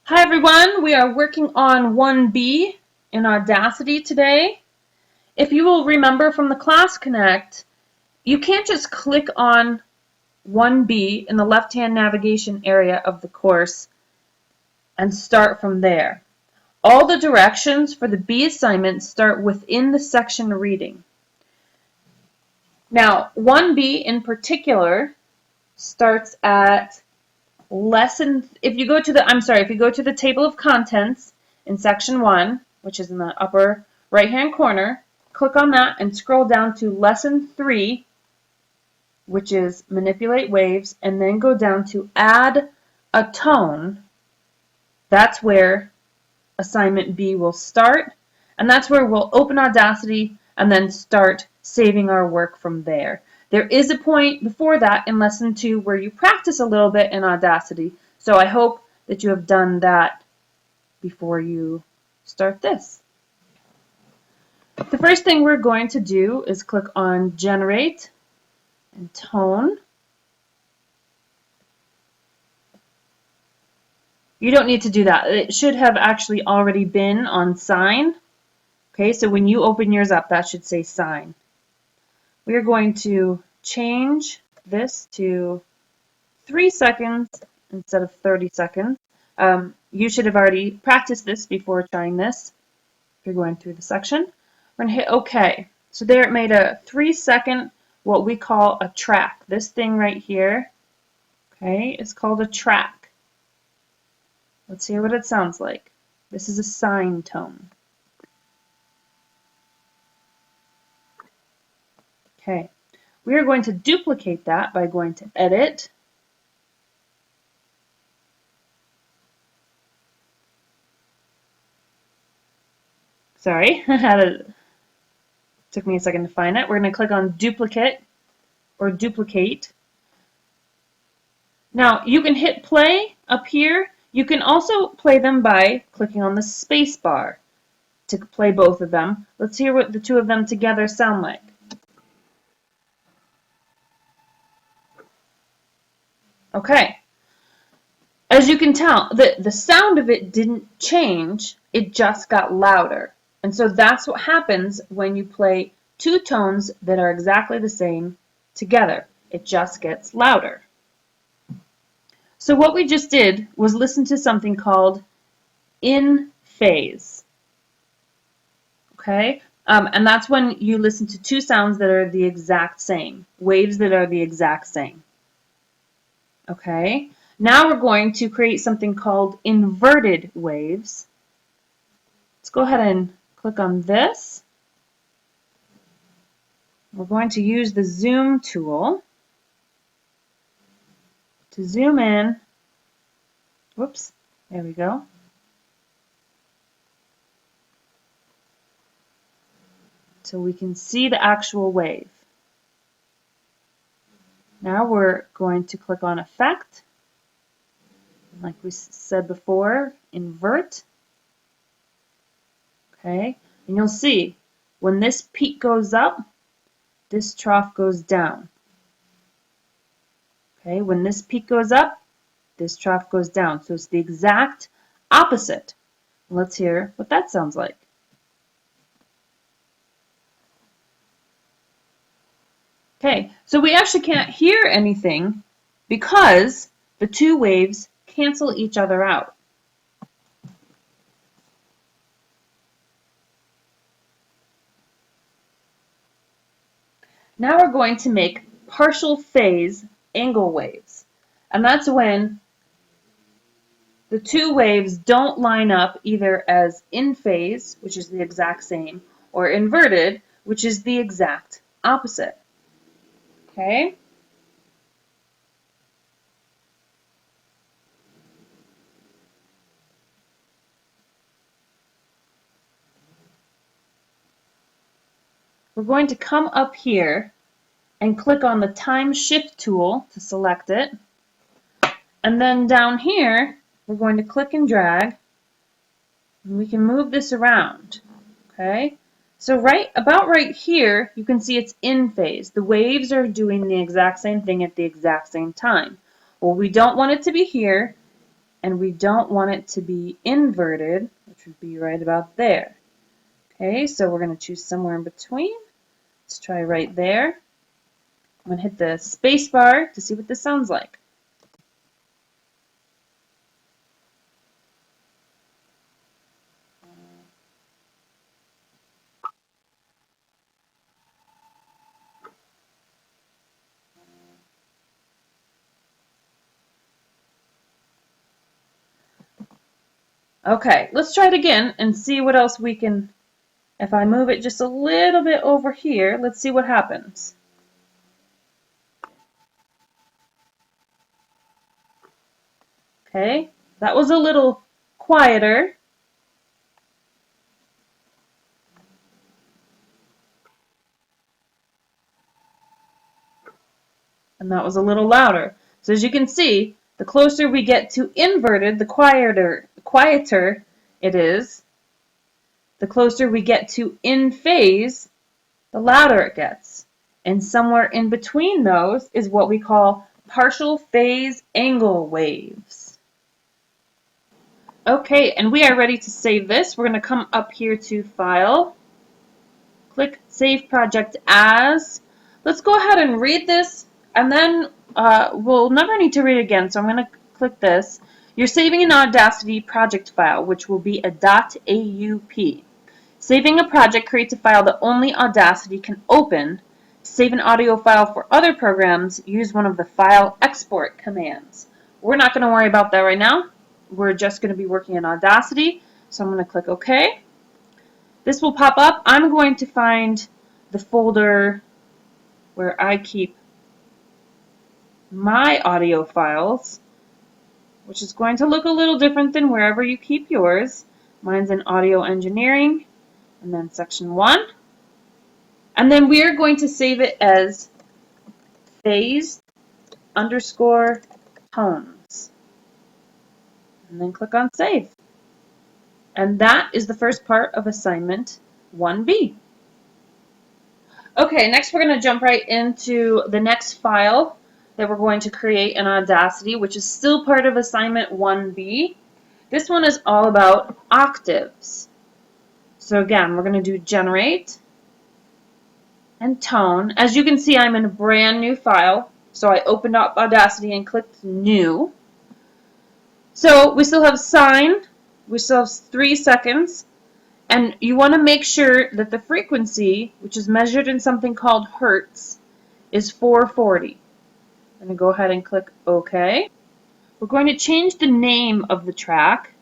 Hi everyone, we are working on 1B in Audacity today. If you will remember from the Class Connect, you can't just click on 1B in the left-hand navigation area of the course and start from there. All the directions for the B assignment start within the section reading. Now, 1B in particular starts at if you go to the table of contents in section 1, which is in the upper right hand corner, click on that and scroll down to lesson 3, which is manipulate waves, and then go down to add a tone. That's where assignment B will start, and that's where we'll open Audacity and then start saving our work from there. There is a point before that in lesson 2 where you practice a little bit in Audacity, so I hope that you have done that before you start this. The first thing we're going to do is click on Generate and Tone. You don't need to do that. It should have actually already been on Sign. Okay, so when you open yours up, that should say Sign. We are going to change this to 3 seconds instead of 30 seconds. You should have already practiced this before trying this if you're going through the section. We're going to hit OK. So there it made a 3-second, what we call a track. This thing right here, okay, is called a track. Let's hear what it sounds like. This is a sine tone. Okay, we are going to duplicate that by going to Edit, sorry, took me a second to find it. We're going to click on Duplicate or Duplicate. Now you can hit play up here. You can also play them by clicking on the space bar to play both of them. Let's hear what the two of them together sound like. Okay, as you can tell, the sound of it didn't change, it just got louder. And so that's what happens when you play two tones that are exactly the same together. It just gets louder. So what we just did was listen to something called in phase. Okay, and that's when you listen to two sounds that are the exact same, waves that are the exact same. Okay, now we're going to create something called inverted waves. Let's go ahead and click on this. We're going to use the zoom tool to zoom in. Whoops, there we go. So we can see the actual wave. Now we're going to click on Effect. Like we said before, invert. Okay, and you'll see when this peak goes up, this trough goes down. Okay, when this peak goes up, this trough goes down. So it's the exact opposite. Let's hear what that sounds like. Okay, so we actually can't hear anything because the two waves cancel each other out. Now we're going to make partial phase angle waves. And that's when the two waves don't line up either as in phase, which is the exact same, or inverted, which is the exact opposite. Okay? We're going to come up here and click on the time shift tool to select it. And then down here, we're going to click and drag, and we can move this around. Okay? So about right here, you can see it's in phase. The waves are doing the exact same thing at the exact same time. Well, we don't want it to be here, and we don't want it to be inverted, which would be right about there. Okay, so we're going to choose somewhere in between. Let's try right there. I'm going to hit the space bar to see what this sounds like. Okay, let's try it again and see what else we can. If I move it just a little bit over here, let's see what happens. Okay, that was a little quieter. And that was a little louder. So as you can see, the closer we get to inverted, the quieter it is. The closer we get to in phase, the louder it gets. And somewhere in between those is what we call partial phase angle waves. Okay, and we are ready to save this. We're going to come up here to File, click Save Project As. Let's go ahead and read this, and then we'll never need to read it again, so I'm going to click this. You're saving an Audacity project file, which will be a .aup. Saving a project creates a file that only Audacity can open. To save an audio file for other programs, use one of the file export commands. We're not going to worry about that right now. We're just going to be working in Audacity, so I'm going to click OK. This will pop up. I'm going to find the folder where I keep my audio files, which is going to look a little different than wherever you keep yours. Mine's in Audio Engineering, and then Section 1. And then we are going to save it as phase underscore tones. And then click on Save. And that is the first part of assignment 1B. Okay, next we're going to jump right into the next file that we're going to create in Audacity, which is still part of assignment 1B. This one is all about octaves. So again, we're going to do generate and tone. As you can see, I'm in a brand new file. So I opened up Audacity and clicked new. So we still have sine, we still have 3 seconds, and you want to make sure that the frequency, which is measured in something called hertz, is 440. I'm going to go ahead and click OK. We're going to change the name of the track.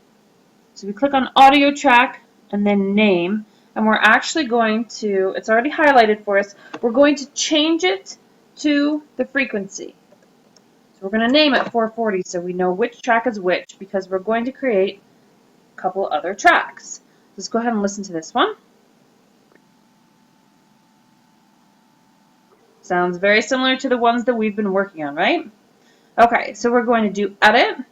So we click on audio track and then name, and we're actually going to, it's already highlighted for us, we're going to change it to the frequency. We're going to name it 440 so we know which track is which, because we're going to create a couple other tracks. Let's go ahead and listen to this one. Sounds very similar to the ones that we've been working on, right? Okay, so we're going to do Edit.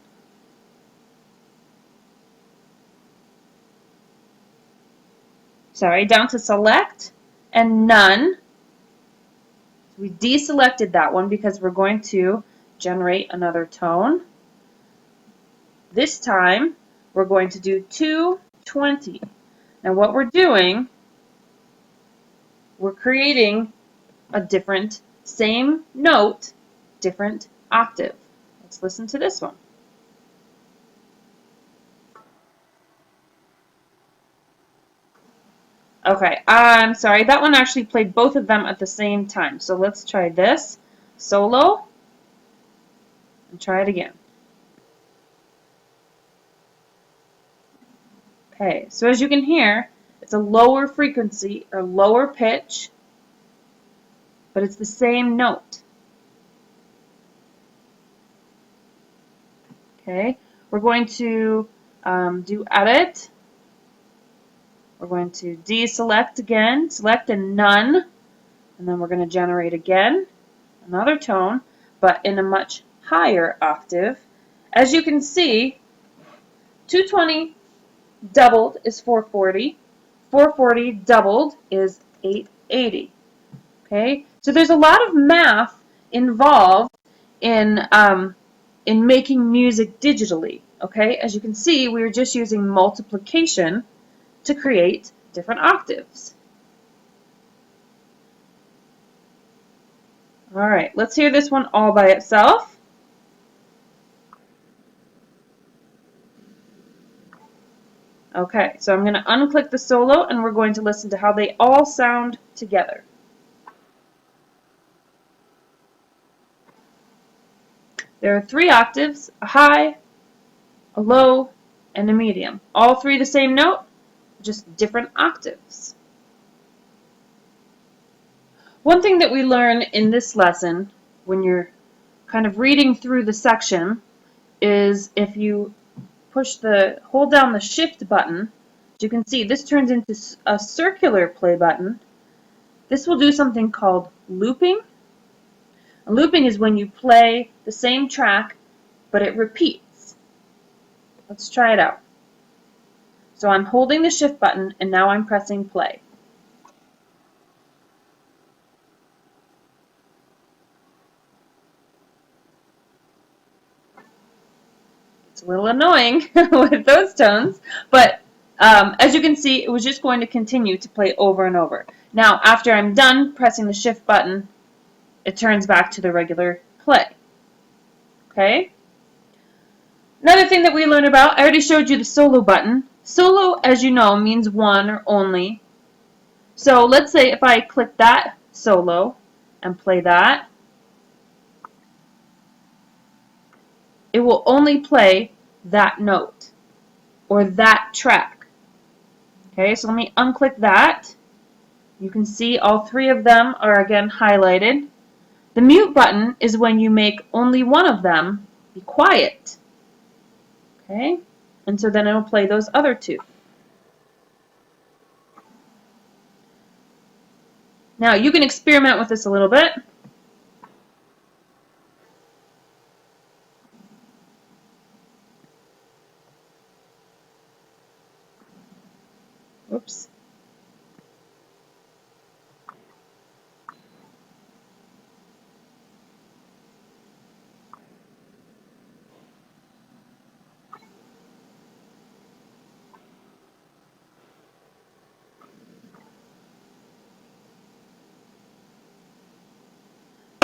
Sorry, down to Select and None. We deselected that one because we're going to generate another tone. This time, we're going to do 220. Now what we're doing, we're creating a different, same note, different octave. Let's listen to this one. Okay, I'm sorry, that one actually played both of them at the same time. So let's try this, solo, and try it again. Okay, so as you can hear, it's a lower frequency or lower pitch, but it's the same note. Okay, we're going to do Edit. We're going to deselect again, select and None, and then we're going to generate again another tone, but in a much higher octave. As you can see, 220 doubled is 440. 440 doubled is 880. Okay, so there's a lot of math involved in making music digitally. Okay, as you can see, we are just using multiplication to create different octaves. All right, let's hear this one all by itself. Okay, so I'm going to unclick the solo and we're going to listen to how they all sound together. There are 3 octaves, a high, a low, and a medium. All 3 the same note, just different octaves. One thing that we learn in this lesson, when you're kind of reading through the section, is if you hold down the shift button, as you can see, this turns into a circular play button. This will do something called looping. Looping is when you play the same track, but it repeats. Let's try it out. So I'm holding the shift button, and now I'm pressing play. It's a little annoying with those tones, but as you can see, it was just going to continue to play over and over. Now, after I'm done pressing the shift button, it turns back to the regular play. Okay? Another thing that we learned about, I already showed you the solo button. Solo, as you know, means one or only. So let's say if I click that solo and play that, it will only play that note or that track. Okay, so let me unclick that. You can see all 3 of them are again highlighted. The mute button is when you make only one of them be quiet. Okay, and so then it'll play those other 2. Now you can experiment with this a little bit. Oops.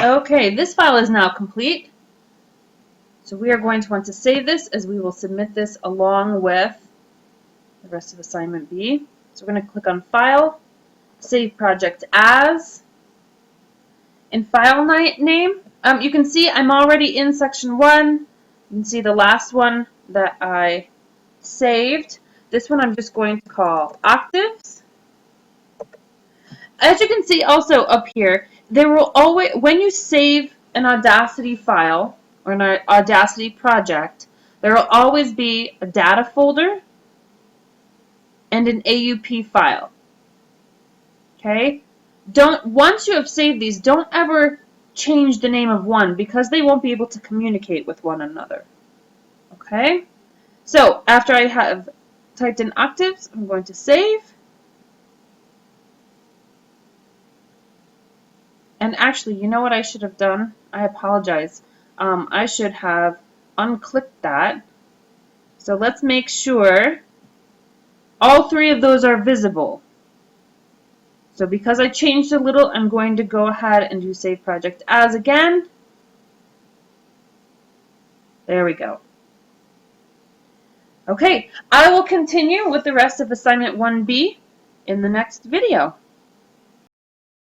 Okay, this file is now complete. So we are going to want to save this as we will submit this along with the rest of assignment B. So we're going to click on File, Save Project As. In file name, you can see I'm already in section 1. You can see the last one that I saved. This one I'm just going to call Octaves. As you can see also up here, there will always, when you save an Audacity file or an Audacity project, there will always be a data folder and an AUP file. Okay? Once you have saved these, don't ever change the name of one because they won't be able to communicate with one another. Okay? So after I have typed in octaves, I'm going to save. And actually, you know what I should have done? I apologize. I should have unclicked that. So let's make sure all 3 of those are visible. So because I changed a little, I'm going to go ahead and do Save Project As again. There we go. Okay, I will continue with the rest of assignment 1B in the next video.